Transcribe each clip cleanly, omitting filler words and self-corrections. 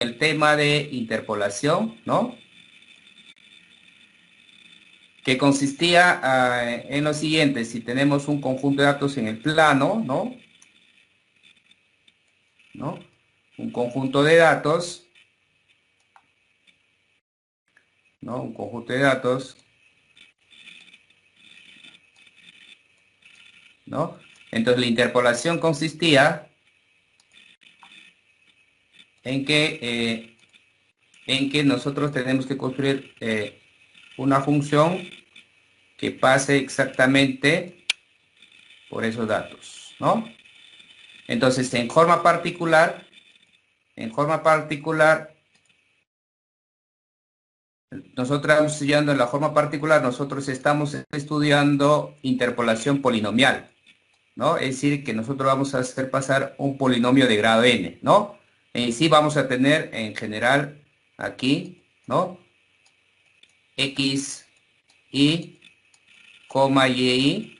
el tema de interpolación, ¿no? Que consistía en lo siguiente: si tenemos un conjunto de datos en el plano, ¿no? ¿No? Un conjunto de datos, ¿no? Un conjunto de datos, ¿no? Entonces la interpolación consistía en que, eh, en que nosotros tenemos que construir una función que pase exactamente por esos datos, ¿no? Entonces, en forma particular, nosotros estamos estudiando en la forma particular, nosotros estamos estudiando interpolación polinomial, ¿no? Es decir, que nosotros vamos a hacer pasar un polinomio de grado n, ¿no? En sí vamos a tener en general aquí, ¿no? X, Y, coma, Y,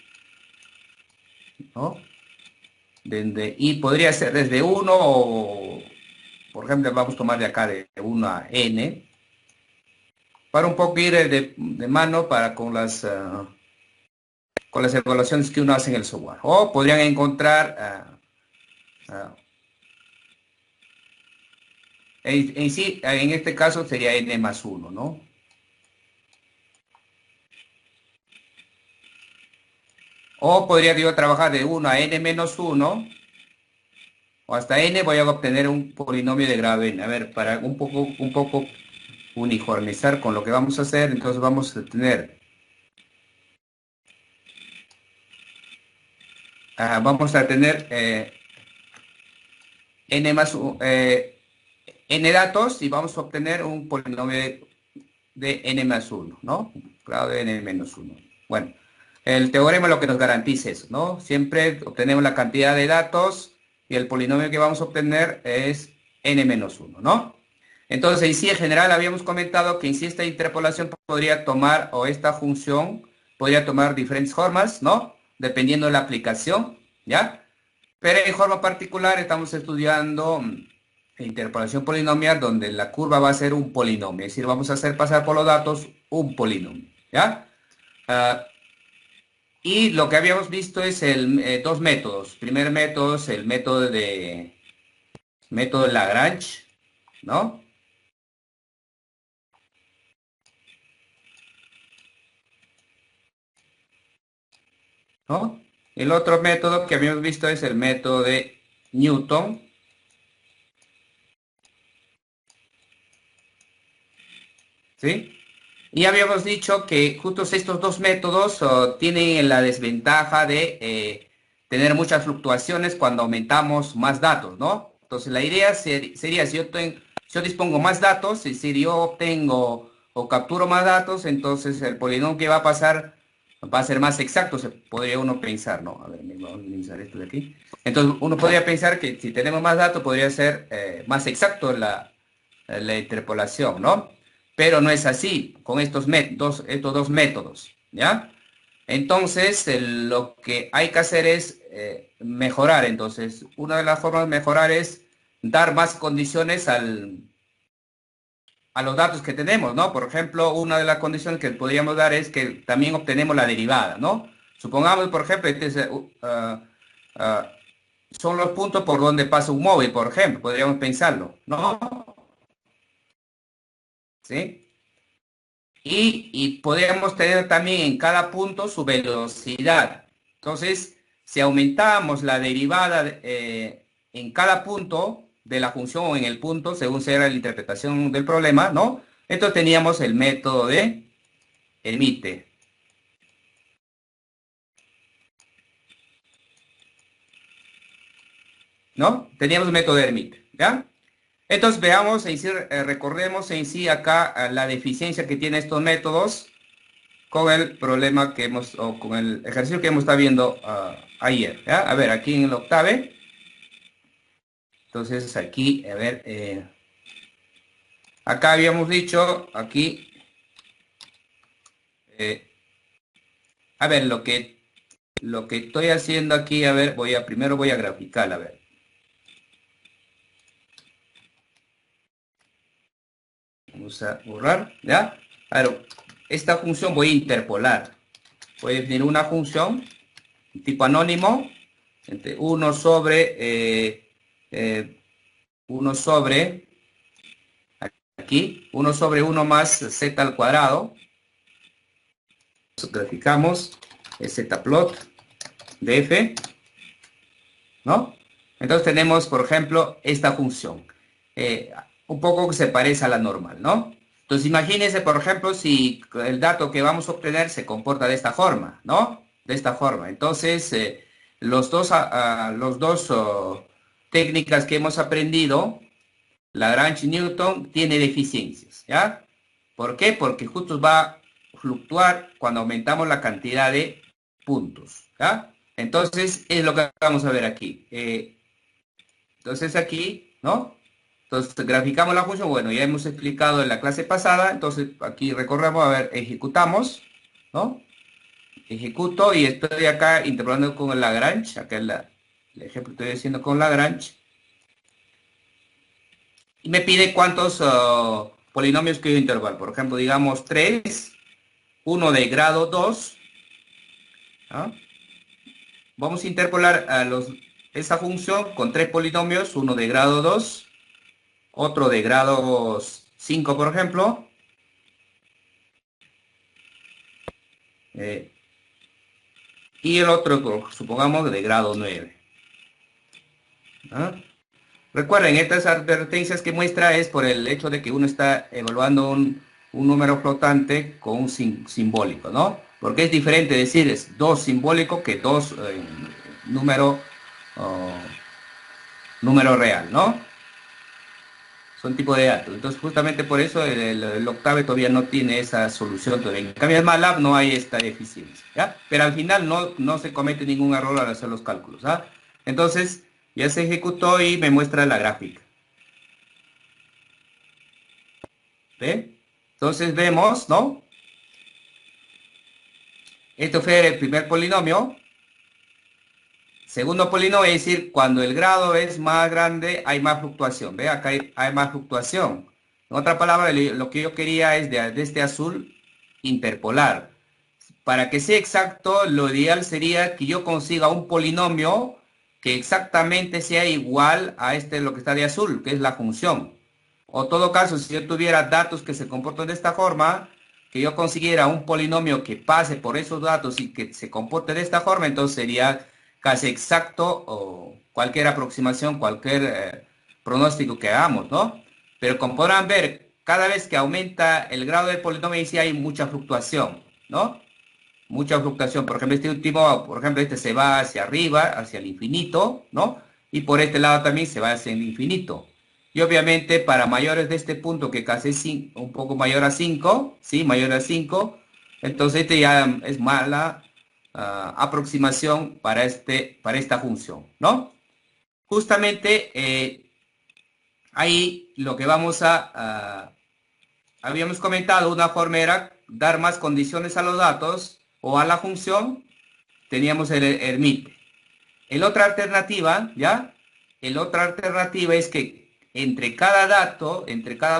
¿no? Desde Y podría ser desde uno o, por ejemplo, vamos a tomar de acá de 1 a n, para un poco ir de mano para con las evaluaciones que uno hace en el software. O podrían encontrar, en sí, en este caso sería n más uno, ¿no? O podría yo trabajar de 1 a n menos uno o hasta n voy a obtener un polinomio de grado n. A ver, para un poco uniformizar con lo que vamos a hacer, entonces vamos a tener n más n datos y vamos a obtener un polinomio de n más uno, ¿no? Grado de n menos uno. Bueno, el teorema lo que nos garantiza eso, ¿no? Siempre obtenemos la cantidad de datos y el polinomio que vamos a obtener es n menos uno, ¿no? Entonces, en sí, en general, habíamos comentado que en sí esta interpolación podría tomar, o esta función podría tomar diferentes formas, ¿no? Dependiendo de la aplicación, ¿ya? Pero en forma particular estamos estudiando interpolación polinomial, donde la curva va a ser un polinomio, es decir, vamos a hacer pasar por los datos un polinomio, ¿ya? Ah, y lo que habíamos visto es dos métodos. Primer método es el método de Lagrange, ¿no? ¿No? El otro método que habíamos visto es el método de Newton, ¿sí? Y habíamos dicho que justo estos dos métodos tienen la desventaja de tener muchas fluctuaciones cuando aumentamos más datos, ¿no? Entonces la idea sería, si yo dispongo más datos, y si yo obtengo o capturo más datos, entonces el polinomio que va a pasar va a ser más exacto, se podría uno pensar, ¿no? A ver, vamos a minimizar esto de aquí. Entonces uno podría pensar que si tenemos más datos podría ser más exacto la interpolación, ¿no? Pero no es así con estos dos métodos, ¿ya? Entonces, lo que hay que hacer es mejorar. Entonces, una de las formas de mejorar es dar más condiciones a los datos que tenemos, ¿no? Por ejemplo, una de las condiciones que podríamos dar es que también obtenemos la derivada, ¿no? Supongamos, por ejemplo, ah, son los puntos por donde pasa un móvil, por ejemplo, podríamos pensarlo, ¿no? ¿Sí? Y podríamos tener también en cada punto su velocidad. Entonces, si aumentábamos la derivada en cada punto de la función o en el punto, según sea la interpretación del problema, ¿no? Entonces teníamos el método de Hermite, ¿no? Teníamos el método de Hermite, ¿ya? Entonces veamos, en sí, recordemos en sí acá la deficiencia que tienen estos métodos con el problema que o con el ejercicio que hemos estado viendo ayer, ¿ya? A ver, aquí en el octave, entonces aquí, a ver, acá habíamos dicho, aquí, eh, a ver, lo que estoy haciendo aquí, a ver, primero voy a graficar, a ver. Vamos a borrar, ¿ya? Claro, esta función voy a interpolar. Voy a definir una función tipo anónimo entre 1 sobre 1 sobre aquí, 1 sobre 1 más z al cuadrado. Graficamos el zplot de f, ¿no? Entonces tenemos, por ejemplo, esta función. Un poco que se parece a la normal, ¿no? Entonces imagínense, por ejemplo, si el dato que vamos a obtener se comporta de esta forma, ¿no? De esta forma. Entonces, los dos técnicas que hemos aprendido, Lagrange y Newton, tiene deficiencias, ¿ya? ¿Por qué? Porque justo va a fluctuar cuando aumentamos la cantidad de puntos, ¿ya? Entonces, es lo que vamos a ver aquí. Entonces aquí, ¿no? Entonces graficamos la función, bueno, ya hemos explicado en la clase pasada, entonces aquí recorremos, a ver, ejecutamos, ¿no? Ejecuto y estoy acá interpolando con el Lagrange, acá el ejemplo que estoy haciendo con Lagrange, y me pide cuántos polinomios quiero intervalar, por ejemplo, digamos 3, uno de grado 2, ¿no? Vamos a interpolar esa función con 3 polinomios, uno de grado 2, otro de grado 5, por ejemplo, eh, y el otro, supongamos, de grado 9. ¿Ah? Recuerden, estas advertencias que muestra es por el hecho de que uno está evaluando un número flotante con un simbólico, ¿no? Porque es diferente decir es 2 simbólico que 2 número, oh, número real, ¿no? Son tipo de datos. Entonces, justamente por eso el Octave todavía no tiene esa solución todavía. En cambio, en MATLAB no hay esta deficiencia, ¿ya? Pero al final no se comete ningún error al hacer los cálculos, ¿ah? Entonces, ya se ejecutó y me muestra la gráfica. ¿Ve? Entonces vemos, ¿no? Esto fue el primer polinomio. Segundo polinomio, es decir, cuando el grado es más grande, hay más fluctuación. ¿Ve? Acá hay más fluctuación. En otra palabra, lo que yo quería es de este azul interpolar. Para que sea exacto, lo ideal sería que yo consiga un polinomio que exactamente sea igual a lo que está de azul, que es la función. O en todo caso, si yo tuviera datos que se comportan de esta forma, que yo consiguiera un polinomio que pase por esos datos y que se comporte de esta forma, entonces sería casi exacto o cualquier aproximación, cualquier pronóstico que hagamos, ¿no? Pero como podrán ver, cada vez que aumenta el grado del polinomio, sí hay mucha fluctuación, ¿no? Mucha fluctuación. Por ejemplo, este último, por ejemplo, este se va hacia arriba, hacia el infinito, ¿no? Y por este lado también se va hacia el infinito. Y obviamente para mayores de este punto, que casi es un poco mayor a 5, ¿sí? Mayor a 5, entonces este ya es mala aproximación para esta función, ¿no? Justamente ahí lo que habíamos comentado, una forma era dar más condiciones a los datos o a la función, teníamos el ermite. El otra alternativa, ¿ya? El otra alternativa es que entre cada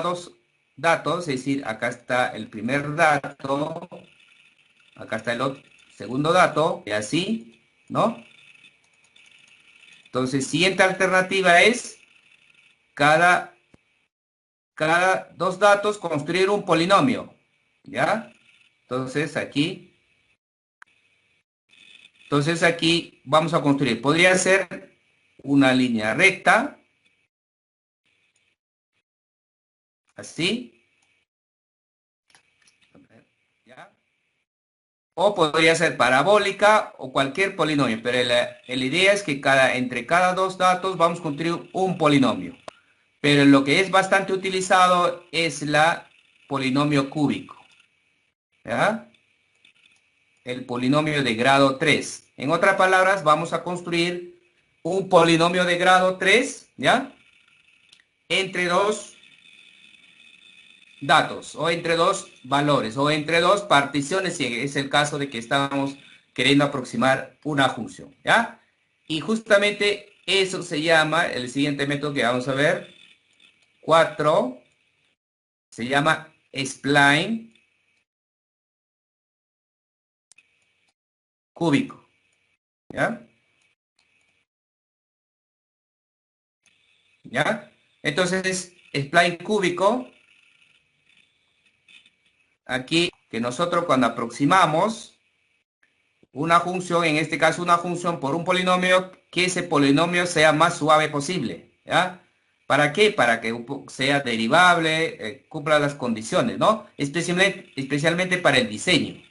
dos datos, es decir, acá está el primer dato, acá está el segundo dato, y así, ¿no? Entonces, siguiente alternativa es cada, cada dos datos construir un polinomio, ¿ya? Entonces aquí vamos a construir, podría ser una línea recta, así, ¿ya? O podría ser parabólica o cualquier polinomio, pero la idea es que entre cada dos datos vamos a construir un polinomio. Pero lo que es bastante utilizado es la polinomio cúbico, ¿ya? El polinomio de grado 3. En otras palabras, vamos a construir un polinomio de grado 3, ¿ya? Entre dos datos o entre dos valores o entre dos particiones, si es el caso de que estamos queriendo aproximar una función, ¿ya? Y justamente eso se llama el siguiente método que vamos a ver, 4 Se llama spline cúbico, ¿ya? ¿Ya? Entonces, spline cúbico, aquí que nosotros cuando aproximamos una función, en este caso una función por un polinomio, que ese polinomio sea más suave posible, ¿ya? ¿Para qué? Para que sea derivable, cumpla las condiciones, ¿no? Especialmente para el diseño.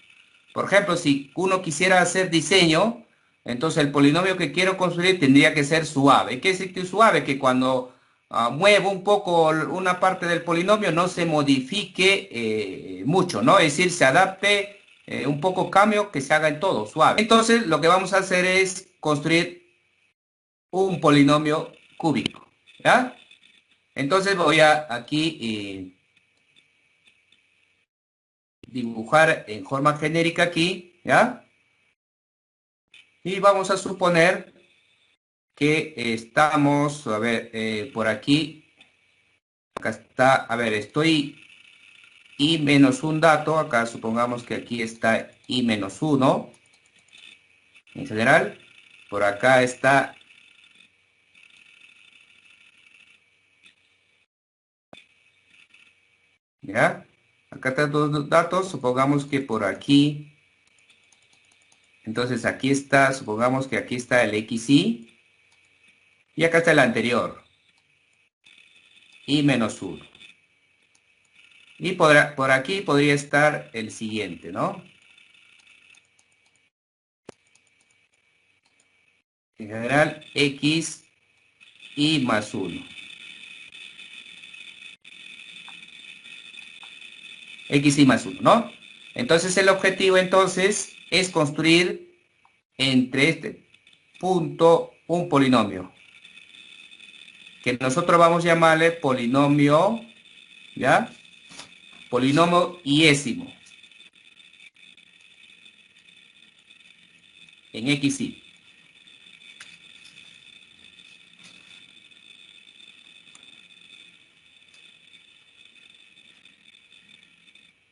Por ejemplo, si uno quisiera hacer diseño, entonces el polinomio que quiero construir tendría que ser suave. ¿Qué significa suave? Que cuando muevo un poco una parte del polinomio no se modifique mucho, ¿no? Es decir, se adapte un poco cambio que se haga en todo, suave. Entonces, lo que vamos a hacer es construir un polinomio cúbico, ¿ya? Entonces voy a aquí dibujar en forma genérica aquí, ¿ya? Y vamos a suponer que estamos, a ver, por aquí, acá está, a ver, estoy i menos un dato, acá supongamos que aquí está i menos uno, en general, por acá está, ¿ya? Acá están dos datos, supongamos que por aquí, entonces aquí está, supongamos que aquí está el xy, y acá está el anterior, i menos uno. Y por aquí podría estar el siguiente, ¿no? En general, x y más uno. X y más uno, ¿no? Entonces el objetivo entonces es construir entre este punto un polinomio, que nosotros vamos a llamarle polinomio, ¿ya? Polinomio iésimo en x y.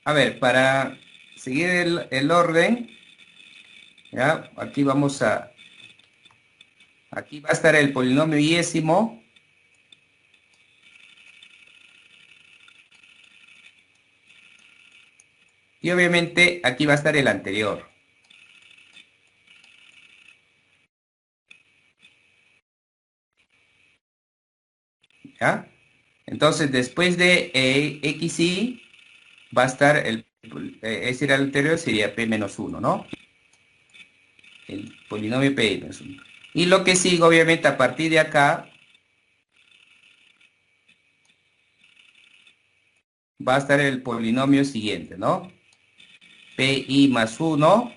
A ver, para seguir el orden, ¿ya? Aquí va a estar el polinomio iésimo. Y obviamente aquí va a estar el anterior. ¿Ya? Entonces, después de xy, va a estar es decir, el anterior sería p menos uno, ¿no? El polinomio p menos uno. Y lo que sigue, obviamente, a partir de acá, va a estar el polinomio siguiente, ¿no? Pi más uno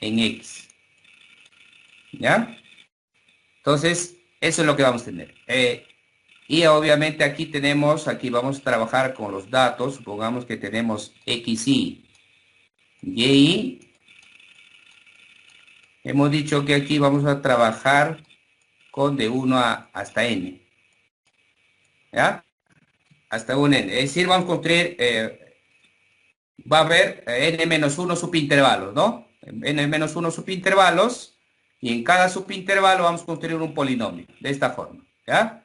en x, ¿ya? Entonces, eso es lo que vamos a tener. Y obviamente aquí vamos a trabajar con los datos, supongamos que tenemos xy, y hemos dicho que aquí vamos a trabajar con de 1 hasta n, ¿ya? Hasta un n. Es decir, vamos a construir, va a haber n-1 subintervalos, ¿no? N-1 subintervalos, y en cada subintervalo vamos a construir un polinomio, de esta forma, ¿ya?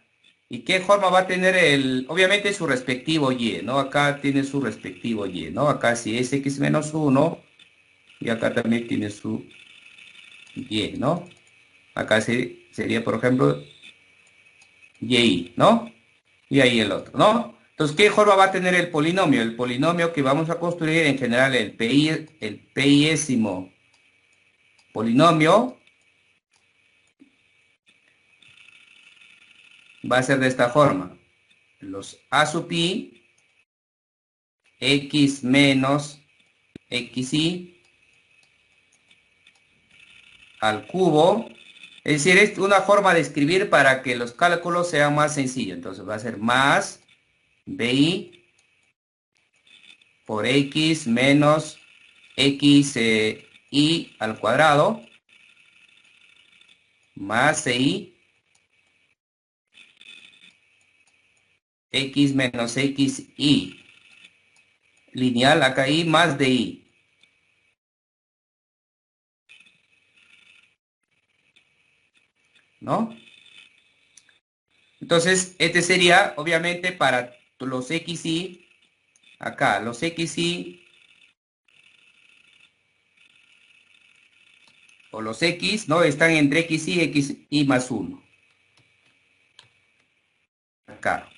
¿Y qué forma va a tener obviamente su respectivo y, ¿no? Acá tiene su respectivo y, ¿no? Acá si es x menos 1, y acá también tiene su y, ¿no? Acá sería, por ejemplo, y, ¿no? Y ahí el otro, ¿no? Entonces, ¿qué forma va a tener el polinomio? El polinomio que vamos a construir en general, el piésimo polinomio, va a ser de esta forma. Los a sub i, x menos xy al cubo. Es decir, es una forma de escribir para que los cálculos sean más sencillos. Entonces va a ser más bi por x menos x y al cuadrado más ci X menos XY. Lineal, acá Y más DY. ¿No? Entonces, este sería, obviamente, para los XY, acá, los XY, o los X, ¿no? Están entre XY y XY más 1. Acá.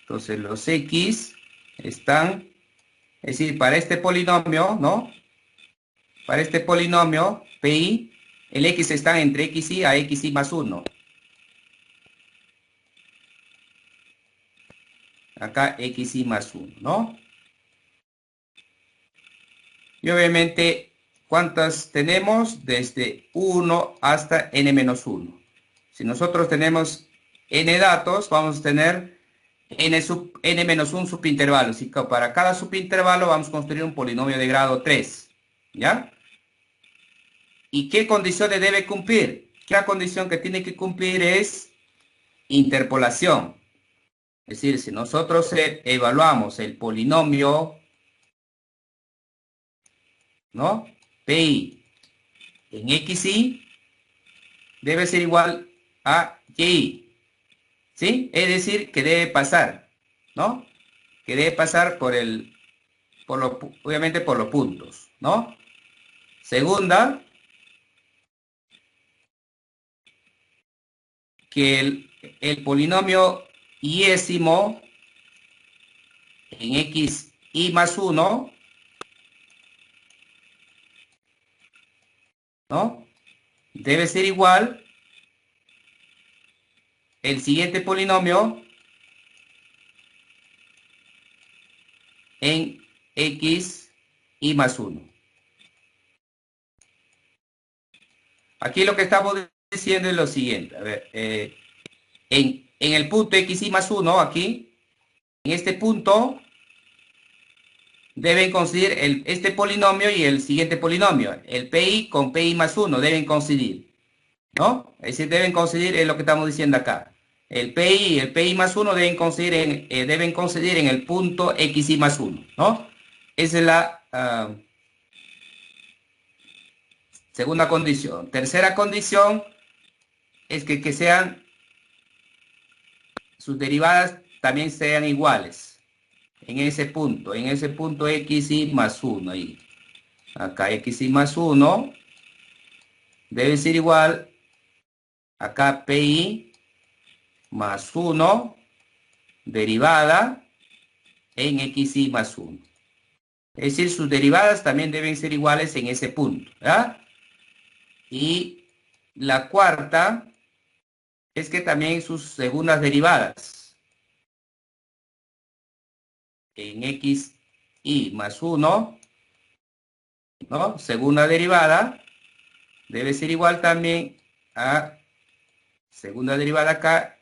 Entonces, los X están, es decir, para este polinomio, ¿no? Para este polinomio, PI, el X está entre XY a XY más 1. Acá XY más 1, ¿no? Y obviamente, ¿cuántas tenemos? Desde 1 hasta n menos 1. Si nosotros tenemos n datos, vamos a tener n menos 1 subintervalos. Y para cada subintervalo vamos a construir un polinomio de grado 3. ¿Ya? ¿Y qué condiciones debe cumplir? La condición que tiene que cumplir es interpolación. Es decir, si nosotros evaluamos el polinomio, ¿no? PI en XY debe ser igual a YI. ¿Sí? Es decir, que debe pasar, ¿no? Que debe pasar obviamente por los puntos, ¿no? Segunda, que el polinomio yésimo en XY más 1, ¿no? Debe ser igual el siguiente polinomio en XY más 1. Aquí lo que estamos diciendo es lo siguiente. A ver, en el punto XY más 1, aquí, en este punto, deben coincidir este polinomio y el siguiente polinomio. El PI con PI más 1 deben coincidir, ¿no? Es decir, deben coincidir en lo que estamos diciendo acá. El PI y el PI más 1 deben coincidir en el punto XY más 1, ¿no? Esa es la segunda condición. Tercera condición es que sean sus derivadas también sean iguales en ese punto XY más 1 ahí. Acá XY más 1 debe ser igual acá PI más 1 derivada en XY más 1. Es decir, sus derivadas también deben ser iguales en ese punto, ¿verdad? Y la cuarta es que también sus segundas derivadas en XY más 1, ¿no? Segunda derivada debe ser igual también a segunda derivada acá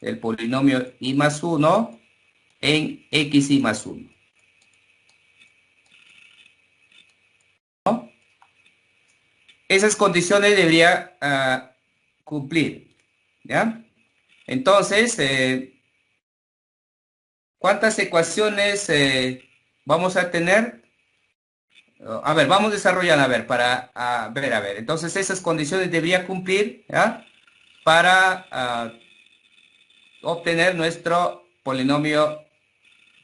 del polinomio y más 1 en XY más 1. ¿No? Esas condiciones debería cumplir, ¿ya? Entonces, ¿cuántas ecuaciones vamos a tener? A ver, vamos desarrollando, a ver, a ver. Entonces, esas condiciones debería cumplir, ¿ya? Para obtener nuestro polinomio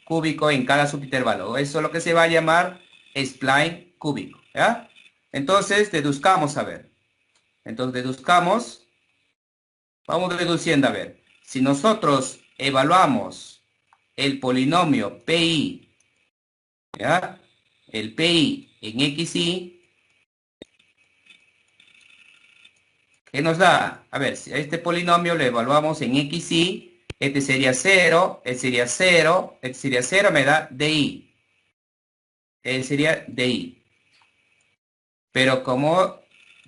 cúbico en cada subintervalo. Eso es lo que se va a llamar spline cúbico, ¿ya? Entonces, deduzcamos, a ver. Entonces, deduzcamos, vamos deduciendo, a ver. Si nosotros evaluamos el polinomio PI, ¿ya? El PI en XY, ¿qué nos da? A ver, si a este polinomio lo evaluamos en XY, este sería 0, este sería 0, este sería 0, me da DI. Este sería DI. Pero como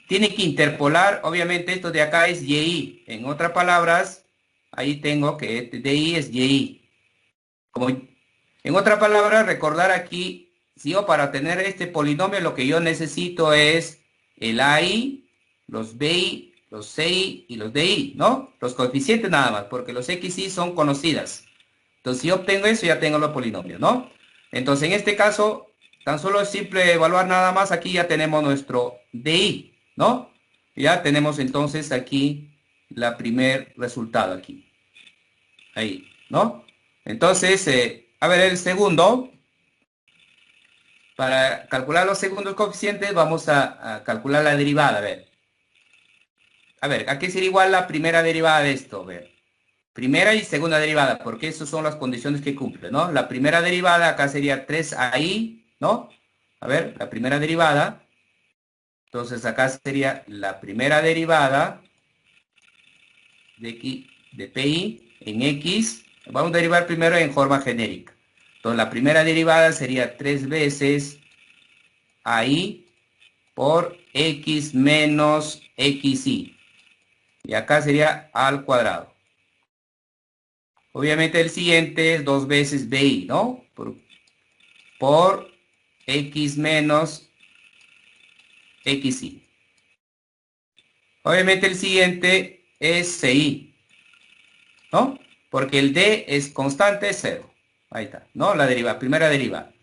tiene que interpolar, obviamente esto de acá es YI. En otras palabras, ahí tengo que este DI es YI. Como, en otras palabras, recordar aquí, si yo para tener este polinomio lo que yo necesito es el AI, los BI, los CI y los DI, ¿no? Los coeficientes nada más, porque los XY son conocidas. Entonces, si obtengo eso, ya tengo los polinomios, ¿no? Entonces, en este caso, tan solo es simple evaluar nada más. Aquí ya tenemos nuestro DI, ¿no? Ya tenemos entonces aquí la primer resultado aquí. Ahí, ¿no? Entonces, a ver, el segundo. Para calcular los segundos coeficientes, vamos a calcular la derivada. A ver, ¿a qué sería igual la primera derivada de esto? A ver. Primera y segunda derivada, porque esas son las condiciones que cumple, ¿no? La primera derivada acá sería 3AI, ¿no? A ver, la primera derivada. Entonces acá sería la primera derivada de, X, de PI en X. Vamos a derivar primero en forma genérica. Entonces la primera derivada sería 3 veces AI por X menos XY. Y acá sería al cuadrado. Obviamente el siguiente es 2 veces BI, ¿no? Por X menos XY. Obviamente el siguiente es CI, ¿no? Porque el D es constante, es 0. Ahí está, ¿no? La derivada, primera derivada.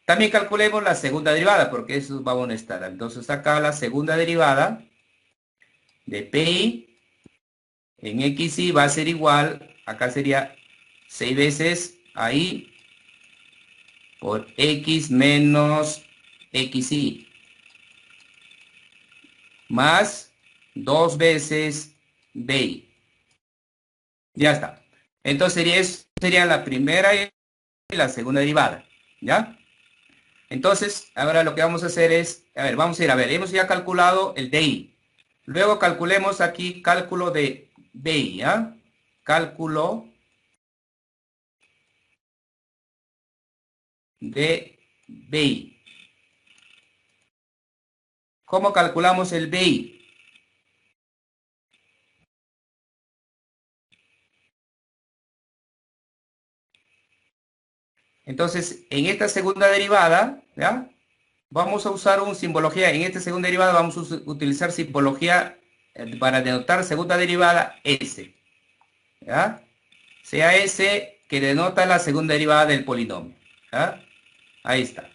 También calculemos la segunda derivada, porque eso va a estar. Entonces acá la segunda derivada de PI en XY va a ser igual, acá sería 6 veces ahí por X menos XY. Más 2 veces BI. Ya está. Entonces sería la primera y la segunda derivada. ¿Ya? Entonces, ahora lo que vamos a hacer es, a ver, vamos a ir a ver, hemos ya calculado el DI. Luego calculemos aquí cálculo de BI, ¿ya? Cálculo de BI. ¿Cómo calculamos el BI? Entonces, en esta segunda derivada, ¿ya? Vamos a usar una simbología. En esta segunda derivada vamos a utilizar simbología para denotar segunda derivada S. ¿Ya? Sea S que denota la segunda derivada del polinomio. ¿Ya? Ahí está.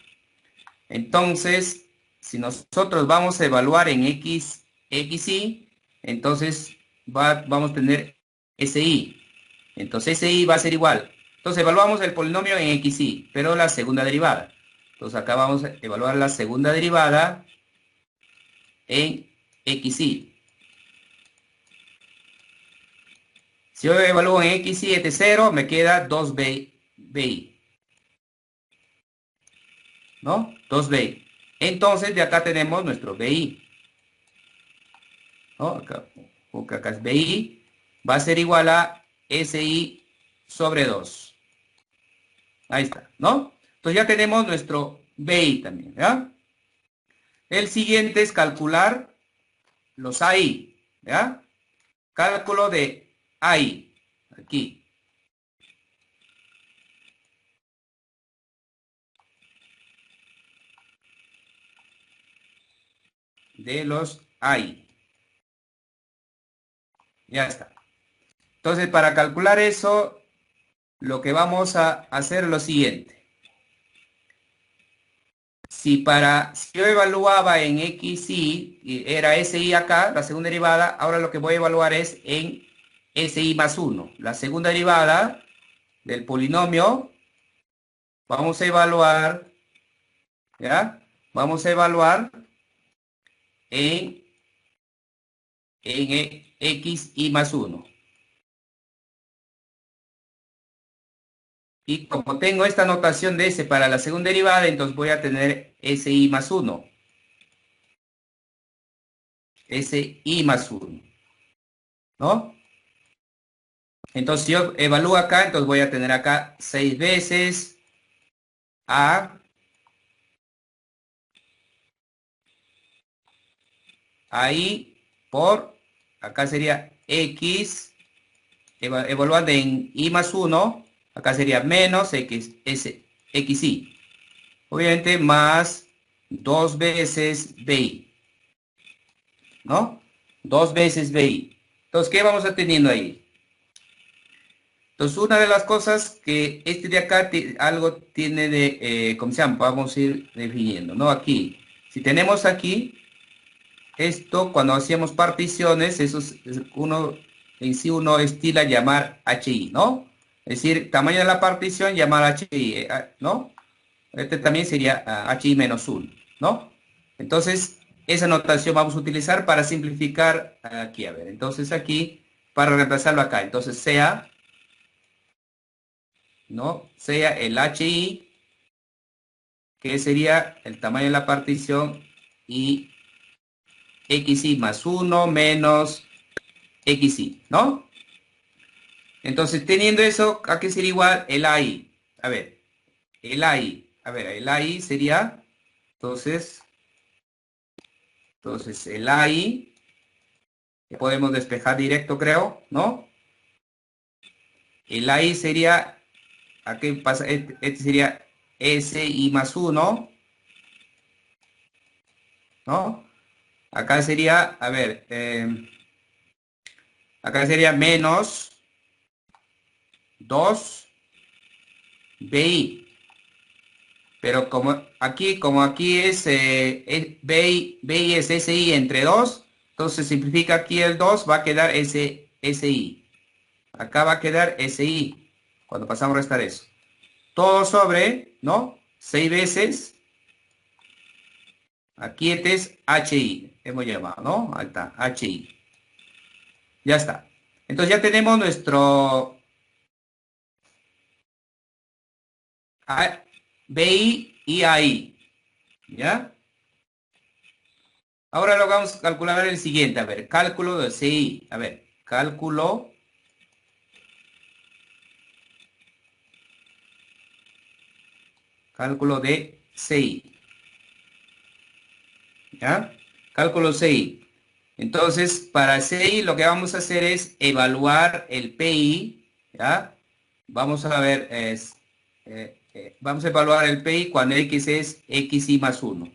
Entonces, si nosotros vamos a evaluar en X, XY, entonces vamos a tener SI. Entonces SI va a ser igual. Entonces evaluamos el polinomio en XY, pero la segunda derivada. Entonces acá vamos a evaluar la segunda derivada en XY. Si yo evalúo en XY este 0, me queda 2BI. ¿No? 2BI. Entonces de acá tenemos nuestro BI. ¿No? Acá es BI. Va a ser igual a SI sobre 2. Ahí está, ¿no? Entonces ya tenemos nuestro BI también, ¿ya? El siguiente es calcular los AI, ¿ya? Cálculo de AI, aquí. De los AI. Ya está. Entonces, para calcular eso, lo que vamos a hacer es lo siguiente. Si yo evaluaba en XY, y era SI acá, la segunda derivada, ahora lo que voy a evaluar es en SI más 1. La segunda derivada del polinomio, vamos a evaluar, ¿ya? Vamos a evaluar en, XY más 1. Y como tengo esta notación de S para la segunda derivada, entonces voy a tener SI más 1. SI más 1. ¿No? Entonces si yo evalúo acá, entonces voy a tener acá 6 veces A ahí por, acá sería X, evaluando en I más 1, acá sería menos X, XI. Obviamente más 2 veces BI, ¿no? 2 veces BI. Entonces, ¿qué vamos a teniendo ahí? Entonces, una de las cosas que este de acá algo tiene de, ¿cómo se llama? Vamos a ir definiendo, ¿no? Aquí, si tenemos aquí, esto cuando hacíamos particiones, eso uno, en sí uno estila llamar HI, ¿no? Es decir, tamaño de la partición, llamar HI, ¿no? Este también sería HI menos 1, ¿no? Entonces, esa notación vamos a utilizar para simplificar aquí, a ver, entonces aquí, para reemplazarlo acá, entonces sea, ¿no? Sea el HI, que sería el tamaño de la partición, y XI más 1 menos XI, ¿no? Entonces, teniendo eso, ¿a qué sería igual el AI? A ver, el AI sería, entonces, el AI, que podemos despejar directo, creo, ¿no? El AI sería, ¿a qué pasa? Este sería SI más 1, ¿no? Acá sería, a ver, acá sería menos 2 BI. Pero como aquí BI es SI entre 2, entonces simplifica aquí el 2, va a quedar SI. Acá va a quedar SI, cuando pasamos a restar eso. Todo sobre, ¿no? 6 veces, aquí este es HI, hemos llamado, ¿no? Ahí está, HI. Ya está. Entonces ya tenemos nuestro BI y AI, ¿ya? Ahora lo vamos a calcular el siguiente, a ver, cálculo de CI, a ver, cálculo de CI, ¿ya? Cálculo CI. Entonces, para CI lo que vamos a hacer es evaluar el PI, ¿ya? Vamos a ver, vamos a evaluar el PI cuando X es XI más 1,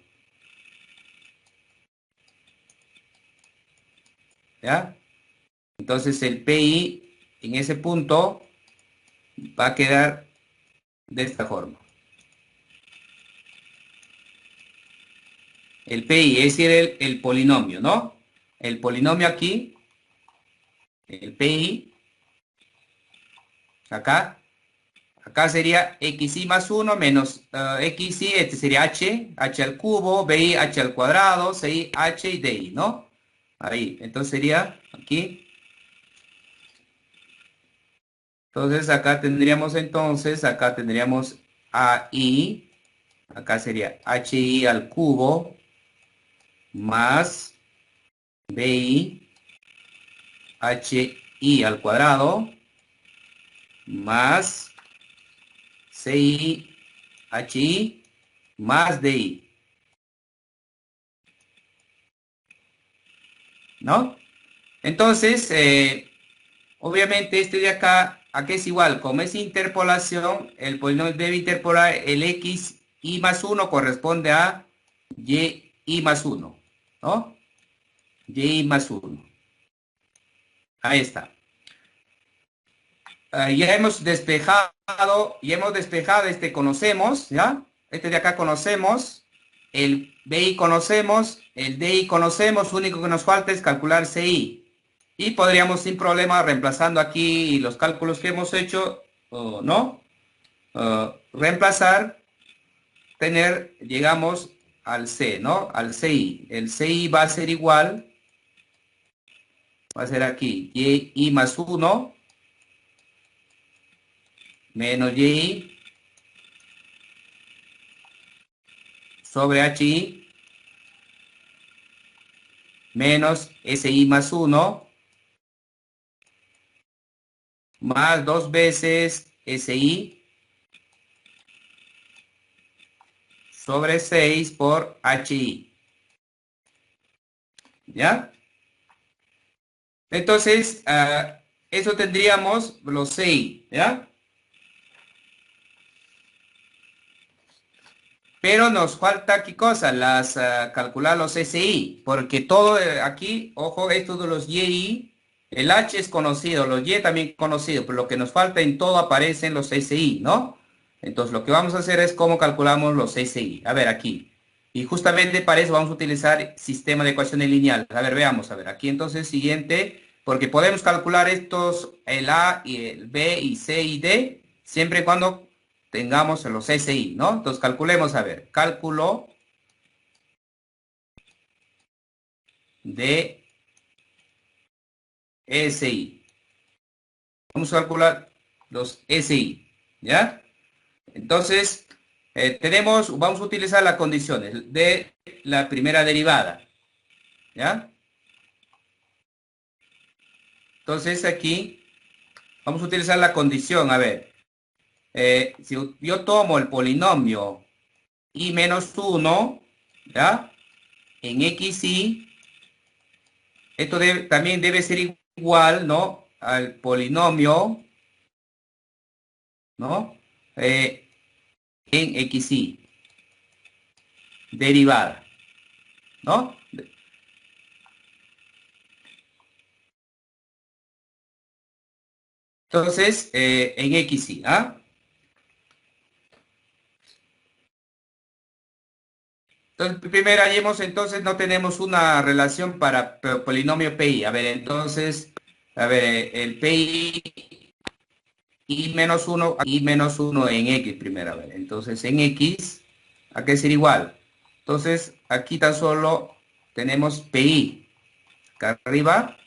¿ya? Entonces, el PI en ese punto va a quedar de esta forma. El PI, es decir, el polinomio, ¿no? El polinomio aquí, el PI, acá sería xi más 1 menos xi, este sería h al cubo, bi, h al cuadrado, ci, h y di, ¿no? Ahí, entonces sería aquí. Entonces acá tendríamos ai, acá sería hi al cubo más bi, hi al cuadrado más CI, HI, más DI, ¿no? Entonces, obviamente este de acá es igual, como es interpolación, el polinomio debe interpolar el X y más 1 corresponde a Y más 1, ¿no? Y más 1. Ahí está. Ya hemos despejado este conocemos, ¿ya? Este de acá conocemos, el BI conocemos, el DI conocemos, único que nos falta es calcular CI. Y podríamos sin problema, reemplazando aquí los cálculos que hemos hecho, ¿no? Reemplazar, llegamos al C, ¿no? Al CI. El CI va a ser igual, va a ser aquí, Y más 1 menos Y sobre HI menos SI más 1 más 2 veces SI sobre 6 por HI. ¿Ya? Entonces, eso tendríamos los 6, ¿ya? Pero nos falta, ¿qué cosa? Calcular los SI, porque todo aquí, ojo, esto de los YI, el H es conocido, los Y también conocido, pero lo que nos falta en todo aparecen los SI, ¿no? Entonces lo que vamos a hacer es cómo calculamos los SI. A ver, aquí. Y justamente para eso vamos a utilizar sistema de ecuaciones lineales. A ver, veamos, a ver, aquí entonces siguiente, porque podemos calcular estos, el A y el B y C y D, siempre y cuando tengamos los SI, ¿no? Entonces calculemos, a ver, cálculo de SI. Vamos a calcular los SI, ¿ya? Entonces, vamos a utilizar las condiciones de la primera derivada, ¿ya? Entonces aquí vamos a utilizar la condición, a ver, si yo tomo el polinomio y menos 1, ¿ya? En XY, esto también debe ser igual, ¿no? Al polinomio, ¿no? En XY, derivada, ¿no? Entonces, en XY, ¿ah? Entonces, primero hallemos, entonces no tenemos una relación para polinomio PI. A ver, entonces, a ver, el PI y menos uno en X primero. A ver, entonces en X, ¿a qué ser igual? Entonces, aquí tan solo tenemos PI. Acá arriba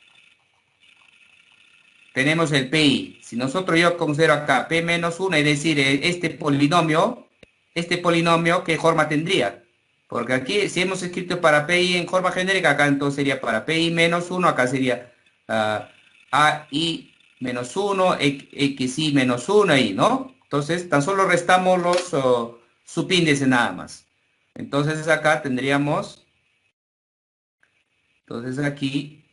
tenemos el PI. Si nosotros yo considero acá P menos 1, es decir, este polinomio, ¿qué forma tendría? Porque aquí, si hemos escrito para PI en forma genérica, acá entonces sería para PI menos 1, acá sería AI menos 1, XI menos 1 ahí, ¿no? Entonces, tan solo restamos los subíndices nada más. Entonces acá tendríamos, entonces aquí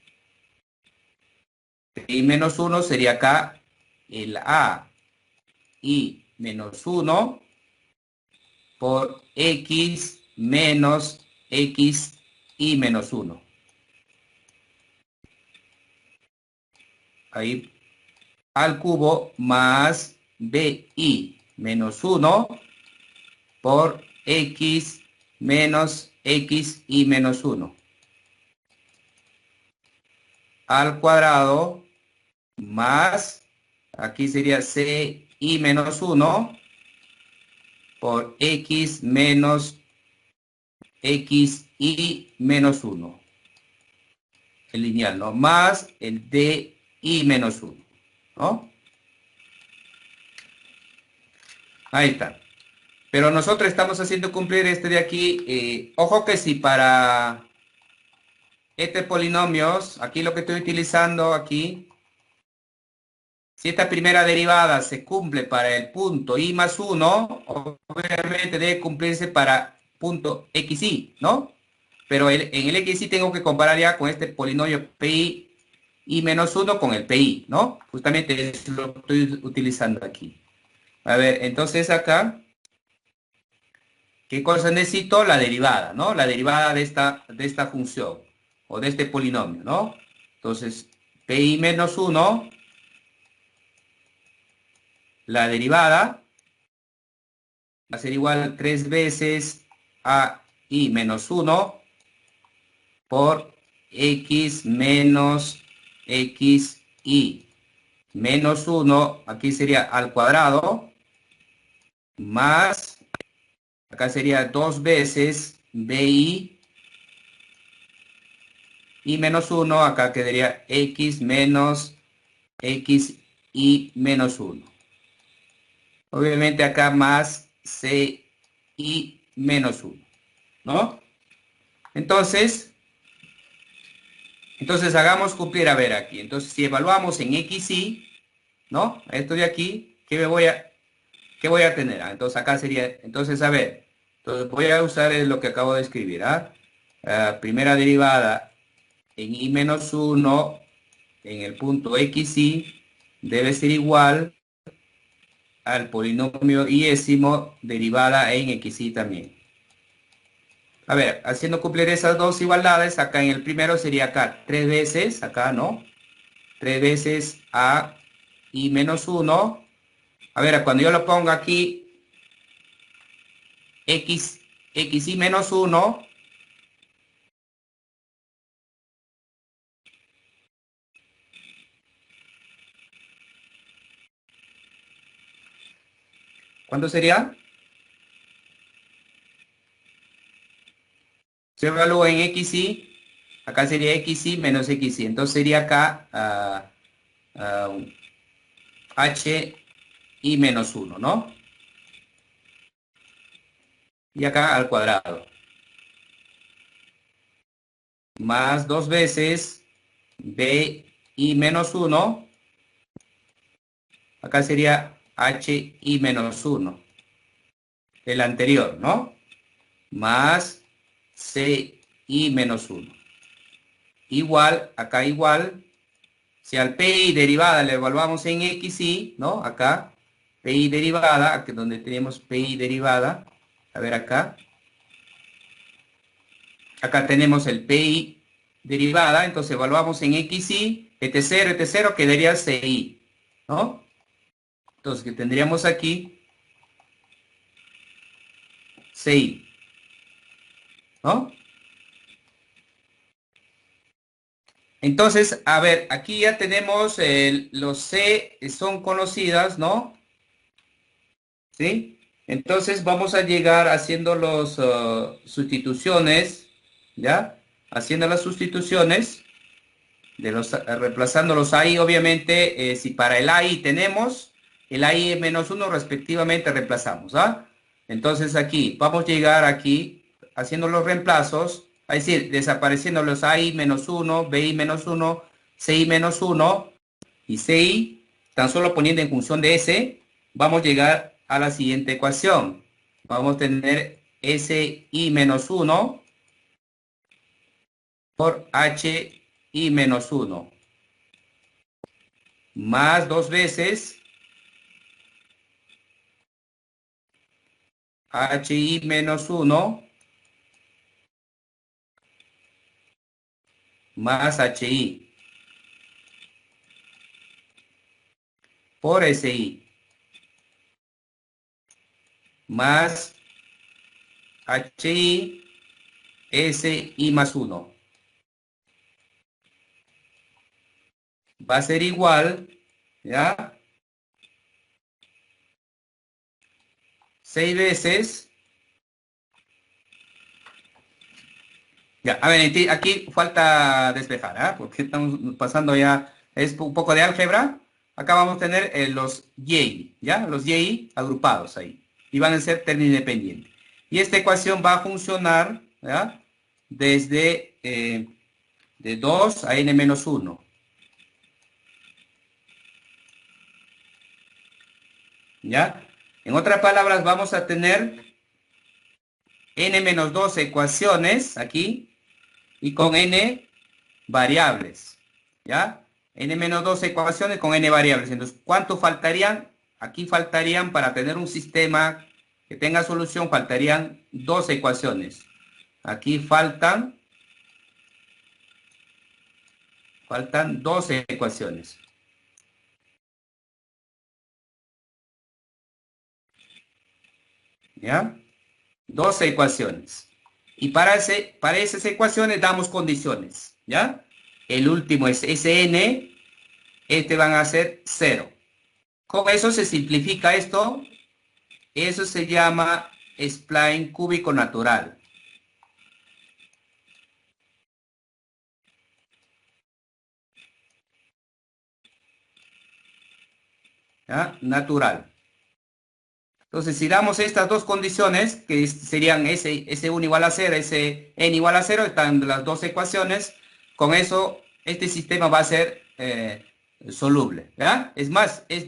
y menos uno sería acá el A y menos uno por X menos X y menos uno. Ahí al cubo más BI menos uno por X menos X y menos uno. Al cuadrado más, aquí sería C y menos uno por X menos X y menos uno. El lineal, ¿no? Más el D y menos uno, ¿no? Ahí está. Pero nosotros estamos haciendo cumplir este de aquí. Ojo que si para este polinomios, aquí lo que estoy utilizando aquí, si esta primera derivada se cumple para el punto i más 1, obviamente debe cumplirse para punto xy, ¿no? Pero en el xy tengo que comparar ya con este polinomio pi y menos 1 con el pi, ¿no? Justamente eso lo estoy utilizando aquí. A ver, entonces acá, ¿qué cosa necesito? La derivada, ¿no? La derivada de esta función o de este polinomio, ¿no? Entonces, pi menos 1, la derivada va a ser igual 3 veces a i menos 1 por x menos x y menos 1, aquí sería al cuadrado, más, acá sería 2 veces bi y menos 1, acá quedaría x menos x y menos 1. Obviamente acá más c y menos 1, ¿no? Entonces hagamos cumplir, a ver aquí. Entonces si evaluamos en XY, ¿no? Esto de aquí, ¿qué voy a tener? Entonces acá sería, entonces a ver, entonces voy a usar lo que acabo de escribir, ¿ah? Primera derivada en i menos 1 en el punto XY debe ser igual al polinomio iésimo derivada en XY también. A ver, haciendo cumplir esas dos igualdades, acá en el primero sería acá 3 veces, acá, ¿no? 3 veces a i menos 1. A ver, cuando yo lo pongo aquí, x i menos 1, ¿cuánto sería? Se evalúa en xy, acá sería xy menos xy, entonces sería acá ah, h i menos 1, ¿no? Y acá al cuadrado. Más 2 veces b i menos 1, acá sería h i menos 1, el anterior, ¿no? Más c i menos 1. Igual, acá igual, si al pi derivada le evaluamos en xy, ¿no? Acá, pi derivada, aquí donde tenemos pi derivada, a ver acá, acá tenemos el pi derivada, entonces evaluamos en xy, et0 quedaría ci, ¿no? Entonces, que tendríamos aquí ci, ¿no? Entonces, a ver, aquí ya tenemos los c son conocidas, ¿no? ¿Sí? Entonces vamos a llegar haciendo las sustituciones, ¿ya? Haciendo las sustituciones, reemplazando los AI, obviamente, si para el AI tenemos el AI menos uno respectivamente reemplazamos, ¿ah? Entonces aquí, vamos a llegar aquí haciendo los reemplazos, es decir, desapareciendo los AI menos uno, BI menos uno, CI menos uno y CI, tan solo poniendo en función de S, vamos a llegar a la siguiente ecuación. Vamos a tener SI menos uno por HI menos uno, más 2 veces HI menos uno más HI por SI más HI SI más uno. Va a ser igual, ¿ya? 6 veces. Ya, a ver, aquí falta despejar, ¿ah? Porque estamos pasando ya, es un poco de álgebra. Acá vamos a tener los y, ¿ya? Los y agrupados ahí. Y van a ser términos independientes. Y esta ecuación va a funcionar, ¿ya? Desde de 2 a n menos 1. ¿Ya? En otras palabras, vamos a tener n menos 2 ecuaciones aquí y con n variables, ¿ya? N menos 2 ecuaciones con n variables. Entonces, ¿cuánto faltarían? Aquí faltarían, para tener un sistema que tenga solución, faltarían dos ecuaciones. Aquí faltan 12 ecuaciones, ¿ya? 12 ecuaciones. Y para esas ecuaciones damos condiciones, ¿ya? El último es Sn, este van a ser 0. Con eso se simplifica esto. Eso se llama spline cúbico natural, ¿ya? Natural. Entonces, si damos estas dos condiciones, que serían S1 igual a 0, Sn igual a 0, están las dos ecuaciones, con eso este sistema va a ser soluble, ¿ya? Es más, es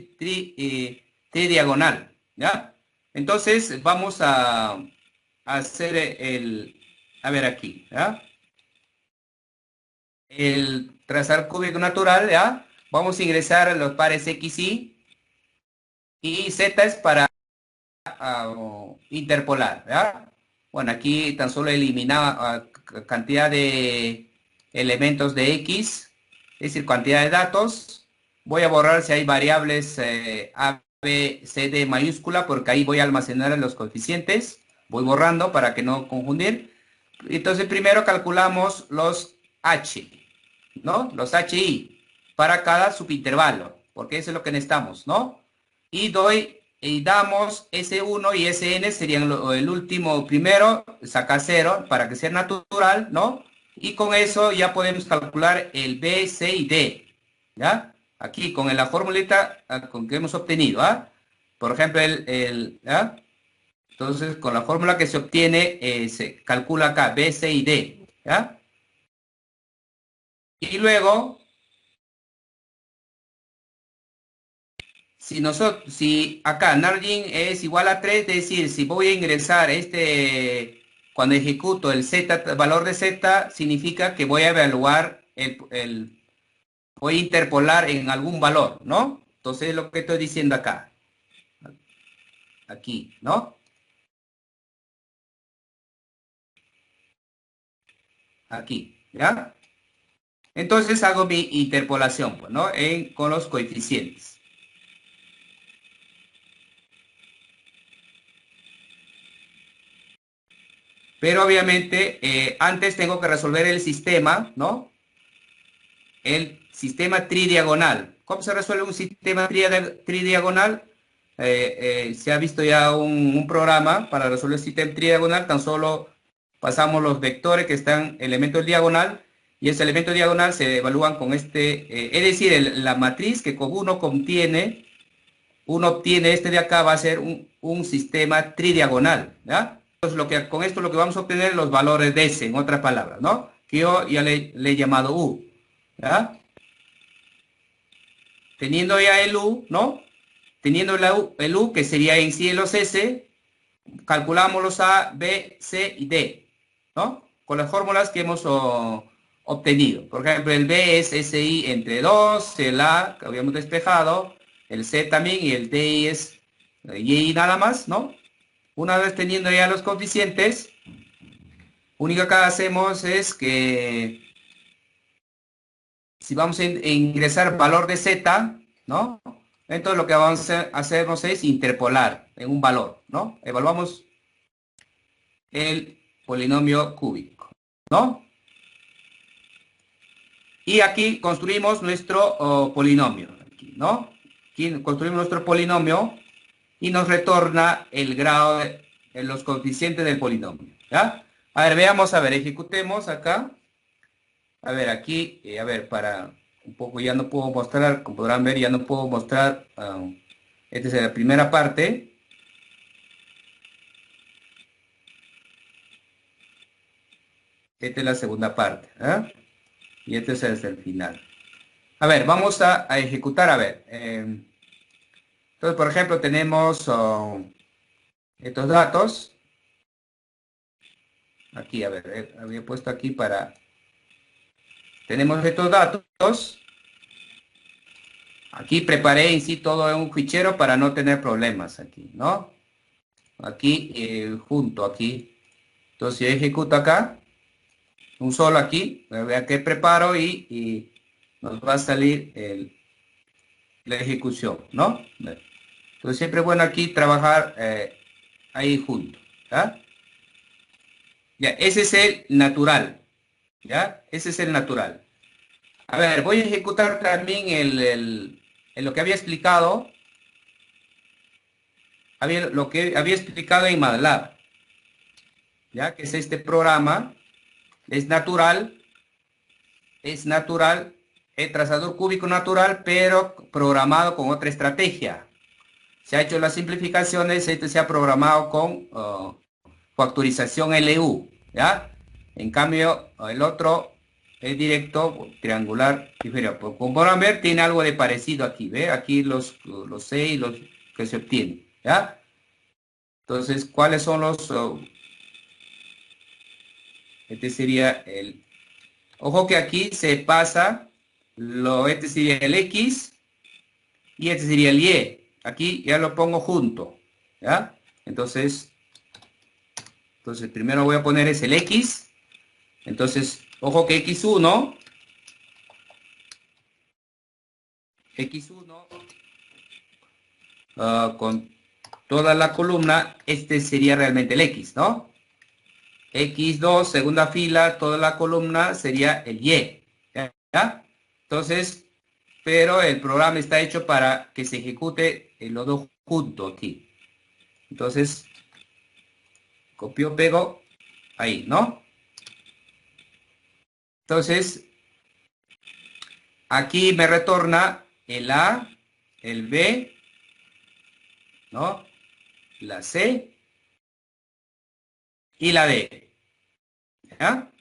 tridiagonal, ¿ya? Entonces, vamos a hacer a ver aquí, ¿ya? El trazar cúbico natural, ¿ya? Vamos a ingresar los pares x, y z es para interpolar, ¿ya? Bueno, aquí tan solo eliminaba cantidad de elementos de X, es decir, cantidad de datos. Voy a borrar si hay variables A, B, C, D mayúscula, porque ahí voy a almacenar los coeficientes. Voy borrando para que no confundir. Entonces, primero calculamos los H, ¿no? Los HI para cada subintervalo, porque eso es lo que necesitamos, ¿no? Y damos S1 y Sn serían el último primero, saca 0 para que sea natural, ¿no? Y con eso ya podemos calcular el B, C y D, ¿ya? Aquí con la formulita con que hemos obtenido, ¿ah? Por ejemplo, ¿ah? Entonces, con la fórmula que se obtiene, se calcula acá B, C y D, ¿ya? Y luego, si acá margin es igual a 3, es decir, si voy a ingresar cuando ejecuto el z, valor de z, significa que voy a evaluar voy a interpolar en algún valor, ¿no? Entonces es lo que estoy diciendo acá, aquí, ¿no? Aquí, ¿ya? Entonces hago mi interpolación, pues, ¿no? Con los coeficientes. Pero obviamente antes tengo que resolver el sistema, ¿no? El sistema tridiagonal. ¿Cómo se resuelve un sistema tridiagonal? Se ha visto ya un programa para resolver el sistema tridiagonal, tan solo pasamos los vectores que están elementos diagonal y ese elemento diagonal se evalúan con es decir, la matriz que con uno obtiene este de acá va a ser un sistema tridiagonal, ¿ya? Entonces, con esto lo que vamos a obtener es los valores de S, en otras palabras, ¿no? Que yo ya le he llamado U, ¿ya? Teniendo ya el U, ¿no? Teniendo el U, que sería en sí los S, calculamos los A, B, C y D, ¿no? Con las fórmulas que hemos obtenido. Por ejemplo, el B es SI entre 2, el A, que habíamos despejado, el C también, y el D es Y nada más, ¿no? Una vez teniendo ya los coeficientes, único que hacemos es que si vamos a ingresar valor de z, ¿no? Entonces lo que vamos a hacernos es interpolar en un valor, ¿no? Evaluamos el polinomio cúbico, ¿no? Y aquí construimos nuestro polinomio, ¿no? Aquí construimos nuestro polinomio y nos retorna el grado de los coeficientes del polinomio, ¿ya? A ver, veamos, a ver, ejecutemos acá. A ver, aquí, a ver, para un poco ya no puedo mostrar, como podrán ver, ya no puedo mostrar, esta es la primera parte. Esta es la segunda parte, ¿eh? Y este es el final. A ver, vamos a ejecutar, a ver. Entonces, por ejemplo, tenemos estos datos. Aquí, a ver, había puesto aquí para... Tenemos estos datos. Aquí preparé en sí todo en un fichero para no tener problemas aquí, ¿no? Aquí, junto aquí. Entonces, yo ejecuto acá, un solo aquí, vea que preparo y nos va a salir la ejecución, ¿no? Entonces, siempre es bueno aquí trabajar ahí junto, ¿ya? Ya, ese es el natural, ¿ya? Ese es el natural. A ver, voy a ejecutar también en lo que había explicado, lo que había explicado en MATLAB, ¿ya? Que es este programa, es natural, el trazador cúbico natural, pero programado con otra estrategia. Se ha hecho las simplificaciones, este se ha programado con factorización LU, ¿ya? En cambio, el otro es directo, triangular, diferente. Como podrán ver, tiene algo de parecido aquí, ¿ve? Aquí los C y los que se obtienen, ¿ya? Entonces, ¿cuáles son los...? Este sería el... Ojo que aquí se pasa, este sería el X y este sería el Y. Aquí ya lo pongo junto, ¿ya? Entonces, Entonces, primero voy a poner es el X. Entonces, ojo que X1 con toda la columna, este sería realmente el X, ¿no? X2, segunda fila, toda la columna sería el Y, ¿ya? Entonces, pero el programa está hecho para que se ejecute los dos juntos aquí. Entonces, copio, pego, ahí, ¿no? Entonces, aquí me retorna el A, el B, ¿no? La C y la D, ¿ya?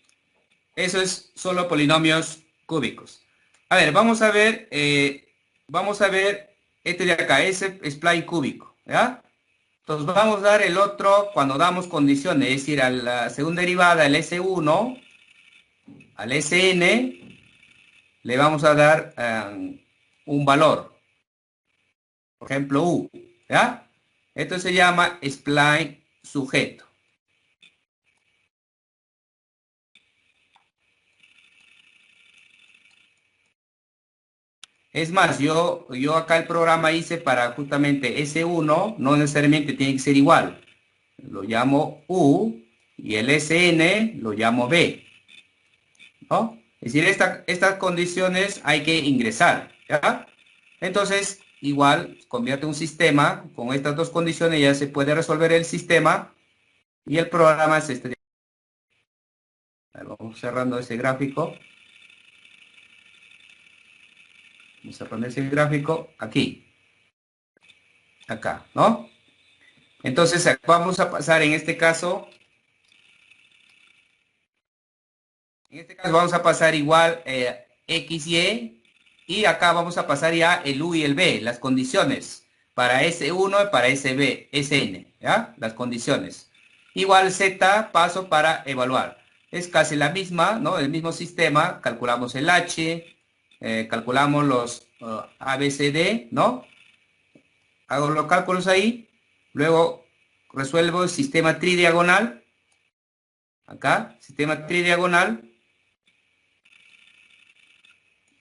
Eso es solo polinomios cúbicos. A ver, vamos a ver este de acá, ese spline cúbico, ¿ya? Entonces vamos a dar el otro cuando damos condiciones, es decir, a la segunda derivada, el S1, al Sn, le vamos a dar un valor, por ejemplo, U, ¿ya? Esto se llama spline sujeto. Es más, yo acá el programa hice para justamente S1, no necesariamente tiene que ser igual. Lo llamo U y el Sn lo llamo B, ¿no? Es decir, estas condiciones hay que ingresar, ¿ya? Entonces, igual, convierte un sistema, con estas dos condiciones ya se puede resolver el sistema y el programa es este. Vamos cerrando ese gráfico. Vamos cerrando ese gráfico aquí, acá, ¿no? Entonces, vamos a pasar en este caso vamos a pasar igual X, y acá vamos a pasar ya el U y el B, las condiciones para S1 y para SB, Sn, ¿ya? Las condiciones. Igual Z paso para evaluar. Es casi la misma, ¿no? El mismo sistema, calculamos el H, calculamos los ABCD, ¿no? Hago los cálculos ahí, luego resuelvo el sistema tridiagonal, acá, sistema tridiagonal.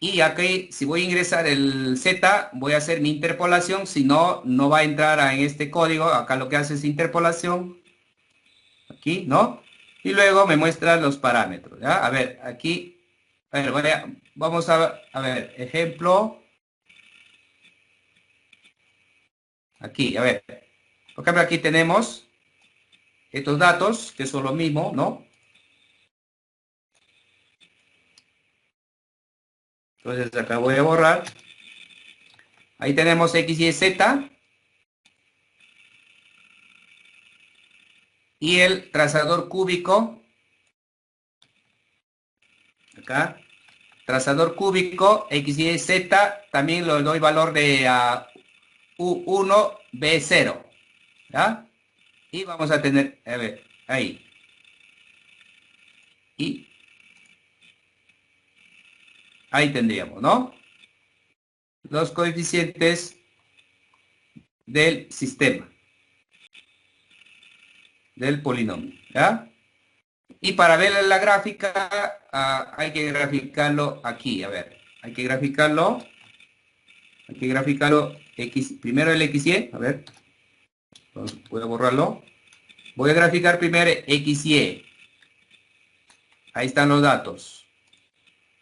Y aquí, si voy a ingresar el Z, voy a hacer mi interpolación, si no, no va a entrar en este código. Acá lo que hace es interpolación, aquí, ¿no? Y luego me muestra los parámetros, ¿ya? A ver, aquí, a ver, vamos a ver, ejemplo, aquí, a ver. Por ejemplo, aquí tenemos estos datos, que son lo mismo, ¿no? Entonces acá voy a borrar. Ahí tenemos X, Y, Z. Y el trazador cúbico, acá, trazador cúbico, X, Y, Z, también le doy valor de U1, B0, ¿ya? Y vamos a tener, a ver, ahí. Y ahí tendríamos, ¿no? Los coeficientes del sistema, del polinomio, ¿ya? Y para ver la gráfica, hay que graficarlo aquí, a ver, hay que graficarlo, X, primero el XY, a ver, voy a borrarlo. Voy a graficar primero XY. Ahí están los datos.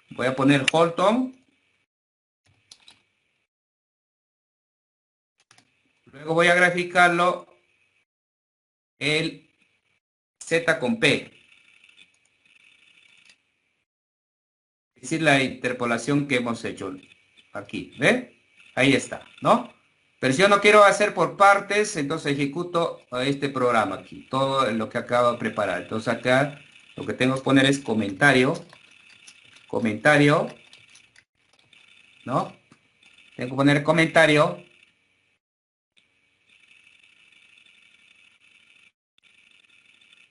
Voy a poner Holton. Luego voy a graficarlo el Z con P. Es decir, la interpolación que hemos hecho aquí. ¿Ve? Ahí está, ¿no? Pero si yo no quiero hacer por partes, entonces ejecuto este programa aquí. Todo lo que acabo de preparar. Entonces acá lo que tengo que poner es comentario. Comentario. ¿No? Tengo que poner comentario.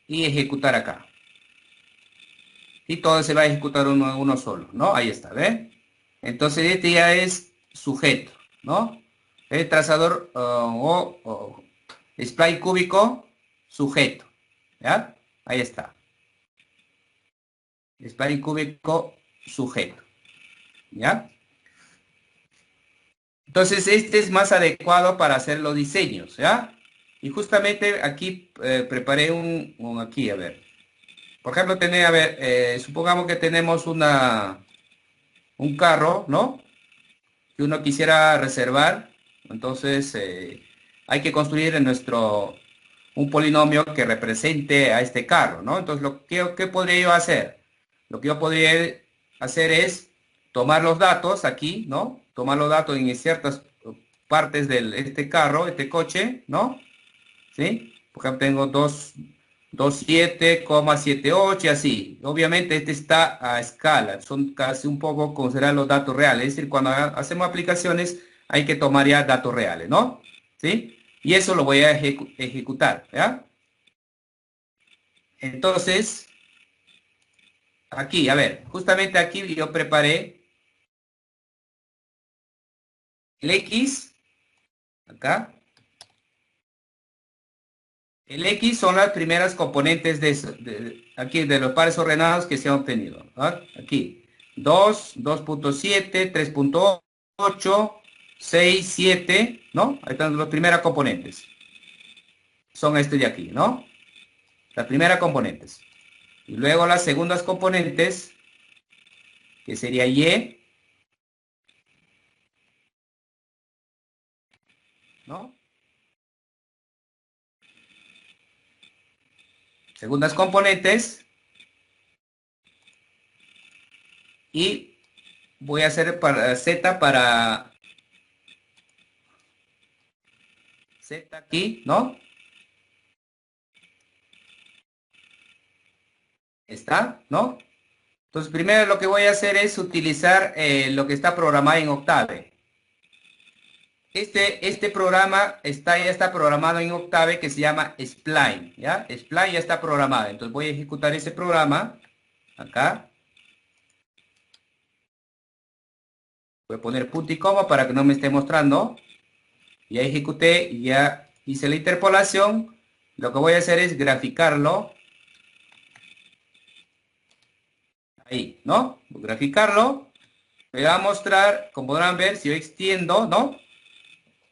Y ejecutar acá. Y todo se va a ejecutar uno solo, ¿no? Ahí está, ¿ve? Entonces este ya es sujeto, ¿no? El trazador o spline cúbico, sujeto, ¿ya? Ahí está. Spline cúbico sujeto. ¿Ya? Entonces, este es más adecuado para hacer los diseños, ¿ya? Y justamente aquí preparé aquí, a ver. Por ejemplo, a ver, supongamos que tenemos un carro, ¿no? Que uno quisiera reservar. Entonces, hay que construir un polinomio que represente a este carro, ¿no? Entonces, ¿qué podría yo hacer? Lo que yo podría hacer es tomar los datos aquí, ¿no? Tomar los datos en ciertas partes de este carro, este coche, ¿no? ¿Sí? Por ejemplo, tengo 27,78 y así. Obviamente este está a escala, son casi un poco considerar los datos reales. Es decir, cuando hacemos aplicaciones hay que tomar ya datos reales, ¿no? ¿Sí? Y eso lo voy a ejecutar, ¿ya? Entonces, aquí, a ver, justamente aquí yo preparé el X, acá. El X son las primeras componentes aquí de los pares ordenados que se han obtenido, ¿ah? Aquí, 2.7, 3.8, 6, 7, ¿no? Ahí están las primeras componentes. Son este de aquí, ¿no? Las primeras componentes. Y luego las segundas componentes, que sería Y, ¿no? Segundas componentes. Y voy a hacer para Z Z aquí, ¿no? Está, ¿no? Entonces, primero lo que voy a hacer es utilizar lo que está programado en Octave. Este programa ya está programado en Octave que se llama Spline, ¿ya? Spline ya está programado. Entonces voy a ejecutar ese programa acá. Voy a poner punto y coma para que no me esté mostrando. Ya ejecuté, ya hice la interpolación. Lo que voy a hacer es graficarlo. Ahí, ¿no? Voy a graficarlo. Me va a mostrar, como podrán ver, si yo extiendo, ¿no?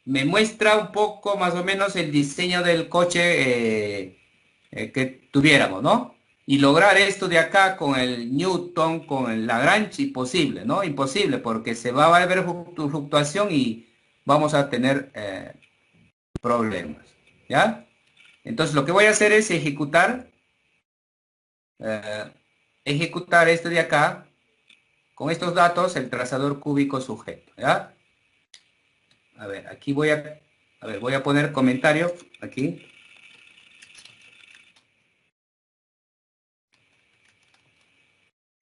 Me muestra un poco más o menos el diseño del coche que tuviéramos, ¿no? Y lograr esto de acá con el Newton, con el Lagrange, imposible, ¿no? Imposible, porque se va a ver fluctuación y vamos a tener problemas, ¿ya? Entonces lo que voy a hacer es eh, ejecutar esto de acá, con estos datos, el trazador cúbico sujeto, ¿ya? A ver, aquí voy a poner comentarios aquí.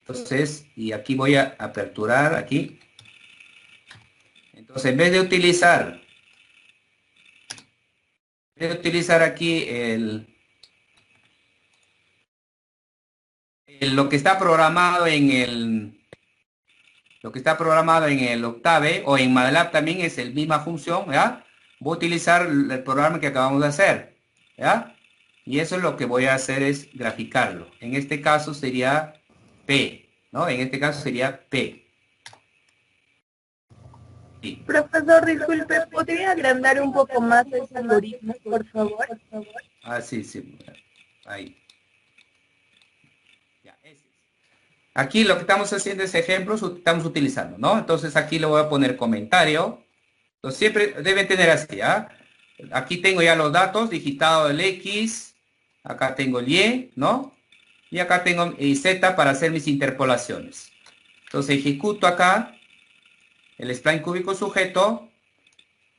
Entonces, y aquí voy a aperturar aquí. Entonces, en vez de utilizar aquí lo que está programado lo que está programado en el Octave o en MATLAB también es la misma función, ¿ya? Voy a utilizar el programa que acabamos de hacer, ¿ya? Y eso es lo que voy a hacer es graficarlo. En este caso sería P, ¿no? En este caso sería P. Sí. Profesor, disculpe, ¿podría agrandar un poco más ese algoritmo, por favor? Ah, sí, sí. Ahí. Ya, ese es. Aquí lo que estamos haciendo es ejemplos, estamos utilizando, ¿no? Entonces aquí le voy a poner comentario. Entonces siempre deben tener así, ¿ah? Aquí tengo ya los datos, digitado el X, acá tengo el Y, ¿no? Y acá tengo el Z para hacer mis interpolaciones. Entonces ejecuto acá el spline cúbico sujeto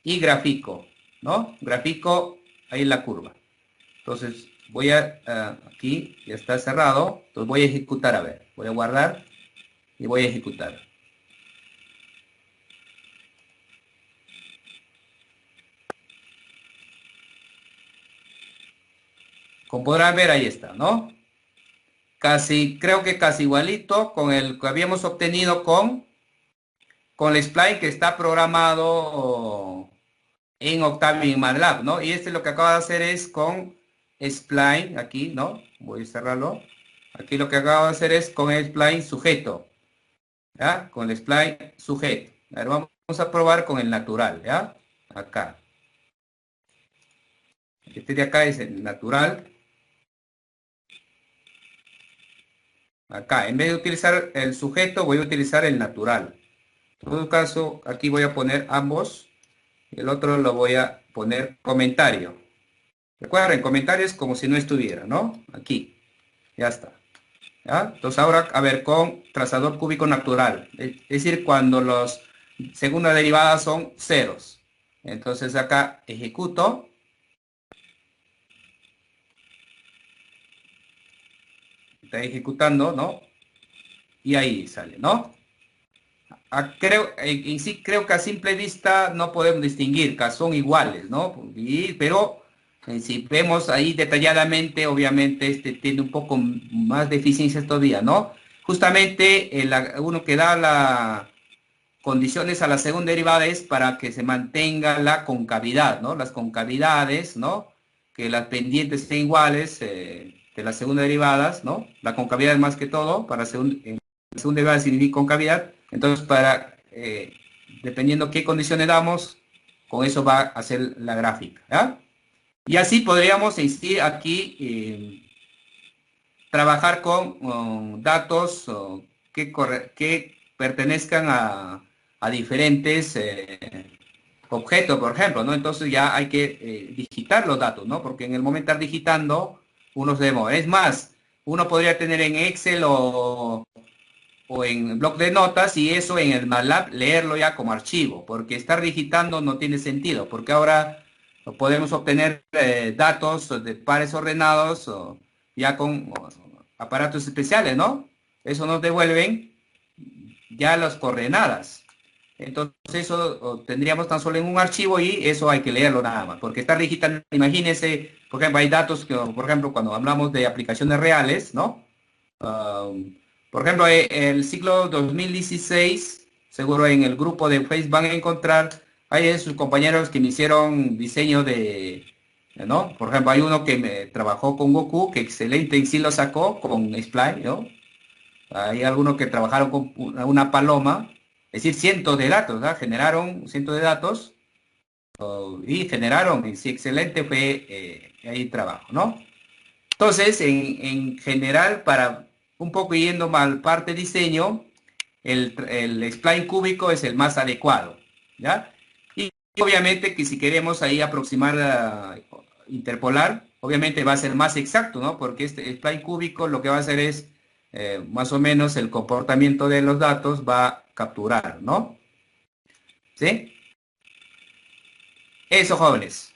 y grafico, ¿no? Grafico ahí la curva. Entonces voy aquí ya está cerrado, entonces voy a ejecutar, a ver, voy a guardar y voy a ejecutar. Como podrán ver, ahí está, ¿no? Creo que casi igualito con el que habíamos obtenido con el spline que está programado en Octave y MATLAB, ¿no? Y este lo que acaba de hacer es con spline aquí, ¿no? voy a cerrarlo. Aquí lo que acabo de hacer es con el spline sujeto, ¿ya? Con el spline sujeto. A ver, vamos a probar con el natural, ¿ya? Acá. Este de acá es el natural. Acá, en vez de utilizar el sujeto, voy a utilizar el natural. En todo caso, aquí voy a poner ambos. El otro lo voy a poner comentario. Recuerden, comentario es como si no estuviera, ¿no? Aquí. Ya está. ¿Ya? Entonces ahora, a ver, con trazador cúbico natural. Es decir, cuando los segundas derivadas son ceros. Entonces acá ejecuto. Está ejecutando, ¿no? Y ahí sale, ¿no? Creo, en sí creo que a simple vista no podemos distinguir, que son iguales, ¿no? Pero si vemos ahí detalladamente, obviamente este tiene un poco más de eficiencia todavía, ¿no? Justamente uno que da las condiciones a la segunda derivada es para que se mantenga la concavidad, ¿no? Las concavidades, ¿no? Que las pendientes estén iguales de las segunda derivadas, ¿no? La concavidad es más que todo, para segunda derivada significa concavidad. Entonces, dependiendo qué condiciones damos, con eso va a hacer la gráfica, ¿ya? Y así podríamos en sí aquí trabajar con datos que pertenezcan a diferentes objetos, por ejemplo, ¿no? Entonces ya hay que digitar los datos, ¿no? Porque en el momento de estar digitando, uno se demora. Es más, uno podría tener en Excel o en bloc de notas y eso en el MATLAB leerlo ya como archivo, porque estar digitando no tiene sentido, porque ahora podemos obtener datos de pares ordenados ya con aparatos especiales, ¿no? Eso nos devuelven ya las coordenadas. Entonces eso tendríamos tan solo en un archivo y eso hay que leerlo nada más, porque estar digitando, imagínense, por ejemplo, hay datos que, por ejemplo, cuando hablamos de aplicaciones reales, ¿no? Um, por ejemplo, el ciclo 2016, seguro en el grupo de Facebook van a encontrar, hay de sus compañeros que me hicieron diseño ¿no? Por ejemplo, hay uno que me trabajó con Goku, que excelente, y sí lo sacó con Spline, ¿no? Hay algunos que trabajaron con una paloma, es decir, cientos de datos, ¿no? Generaron cientos de datos y generaron, y sí, excelente fue ahí el trabajo, ¿no? Entonces, en general, para un poco yendo mal parte diseño, el spline cúbico es el más adecuado, ¿ya? Y obviamente que si queremos ahí aproximar, interpolar, obviamente va a ser más exacto, ¿no? Porque este spline cúbico lo que va a hacer es más o menos el comportamiento de los datos va a capturar, ¿no? ¿Sí? Eso, jóvenes.